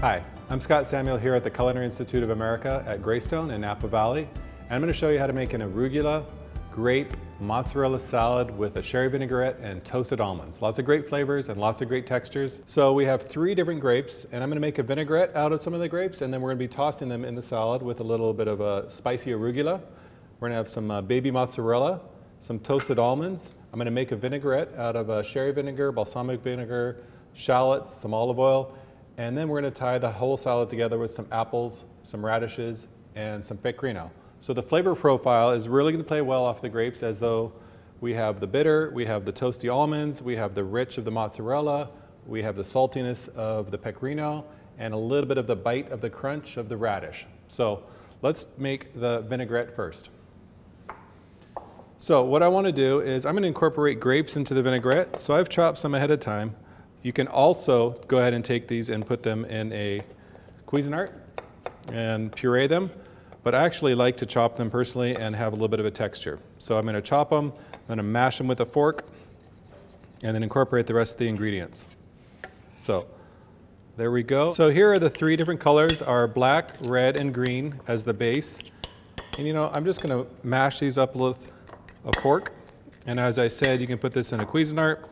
Hi, I'm Scott Samuel here at the Culinary Institute of America at Greystone in Napa Valley. And I'm going to show you how to make an arugula, grape, mozzarella salad with a sherry vinaigrette and toasted almonds. Lots of great flavors and lots of great textures. So we have 3 different grapes, and I'm going to make a vinaigrette out of some of the grapes, and then we're going to be tossing them in the salad with a little bit of a spicy arugula. We're going to have some baby mozzarella, some toasted almonds. I'm going to make a vinaigrette out of sherry vinegar, balsamic vinegar, shallots, some olive oil, and then we're going to tie the whole salad together with some apples, some radishes, and some pecorino. So the flavor profile is really going to play well off the grapes, as though we have the bitter, we have the toasty almonds, we have the rich of the mozzarella, we have the saltiness of the pecorino, and a little bit of the bite of the crunch of the radish. So let's make the vinaigrette first. So what I want to do is I'm going to incorporate grapes into the vinaigrette. So I've chopped some ahead of time. You can also go ahead and take these and put them in a Cuisinart and puree them. But I actually like to chop them personally and have a little bit of a texture. So I'm going to chop them, I'm going to mash them with a fork, and then incorporate the rest of the ingredients. So there we go. So here are the 3 different colors, our black, red, and green as the base. And you know, I'm just going to mash these up with a fork. And as I said, you can put this in a Cuisinart.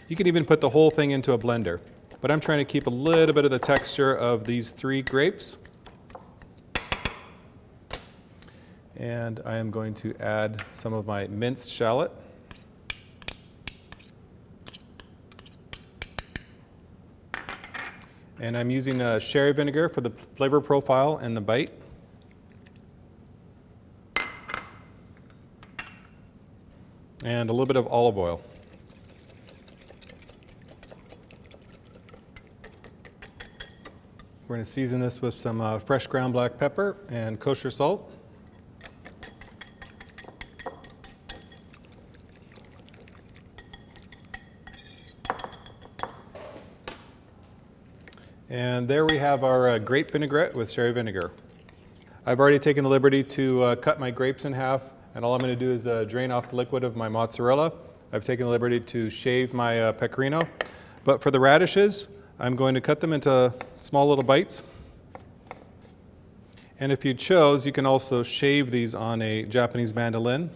You can even put the whole thing into a blender. But I'm trying to keep a little bit of the texture of these 3 grapes. And I am going to add some of my minced shallot. And I'm using sherry vinegar for the flavor profile and the bite. And a little bit of olive oil. We're going to season this with some fresh ground black pepper and kosher salt. And there we have our grape vinaigrette with sherry vinegar. I've already taken the liberty to cut my grapes in half, and all I'm going to do is drain off the liquid of my mozzarella. I've taken the liberty to shave my pecorino. But for the radishes, I'm going to cut them into small little bites. And if you chose, you can also shave these on a Japanese mandolin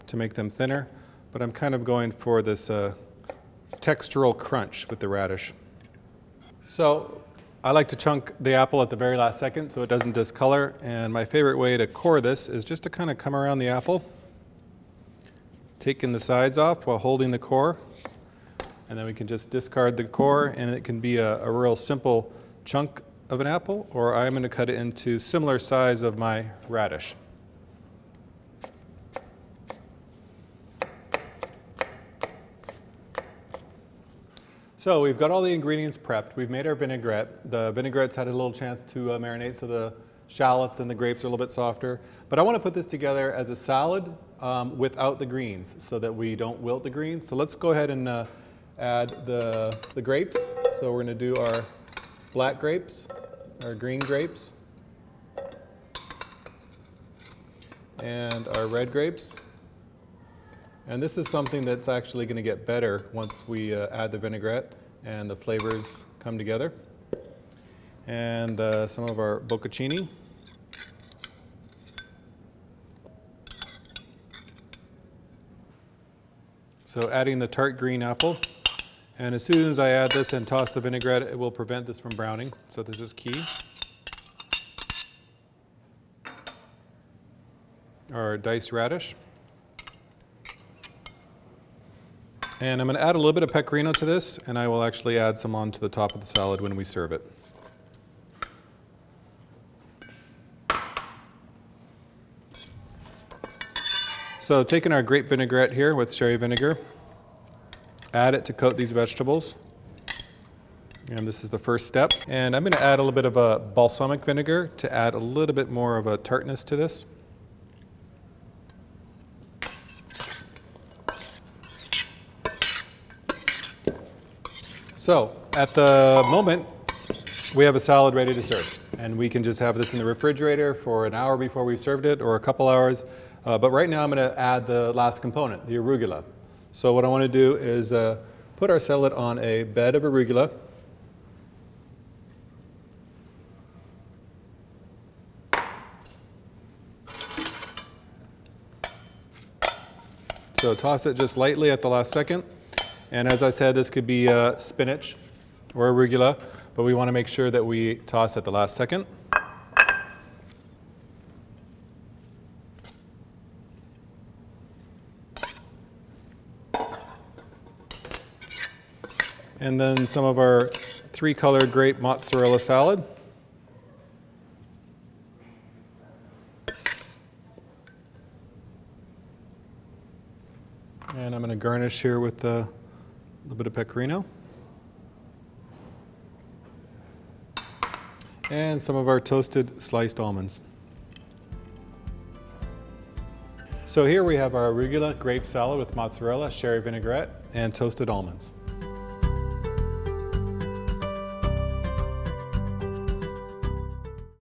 to make them thinner. But I'm kind of going for this textural crunch with the radish. So I like to chunk the apple at the very last second so it doesn't discolor, and my favorite way to core this is just to kind of come around the apple, taking the sides off while holding the core, and then we can just discard the core, and it can be a real simple chunk of an apple, or I'm going to cut it into similar size of my radish. So we've got all the ingredients prepped. We've made our vinaigrette. The vinaigrette's had a little chance to marinate, so the shallots and the grapes are a little bit softer. But I want to put this together as a salad without the greens so that we don't wilt the greens. So let's go ahead and add the grapes. So we're going to do our black grapes, our green grapes, and our red grapes. And this is something that's actually going to get better once we add the vinaigrette and the flavors come together. And some of our bocconcini. So adding the tart green apple. And as soon as I add this and toss the vinaigrette, it will prevent this from browning. So this is key. Our diced radish. And I'm going to add a little bit of pecorino to this, and I will actually add some onto the top of the salad when we serve it. So taking our grape vinaigrette here with sherry vinegar, add it to coat these vegetables. And this is the first step. And I'm going to add a little bit of a balsamic vinegar to add a little bit more of a tartness to this. So at the moment, we have a salad ready to serve, and we can just have this in the refrigerator for an hour before we've served it, or a couple hours. But right now I'm going to add the last component, the arugula. So what I want to do is put our salad on a bed of arugula. So toss it just lightly at the last second. And as I said, this could be spinach or arugula, but we want to make sure that we toss at the last second. And then some of our 3-color grape mozzarella salad. And I'm going to garnish here with a little bit of pecorino. And some of our toasted sliced almonds. So here we have our arugula grape salad with mozzarella, sherry vinaigrette, and toasted almonds.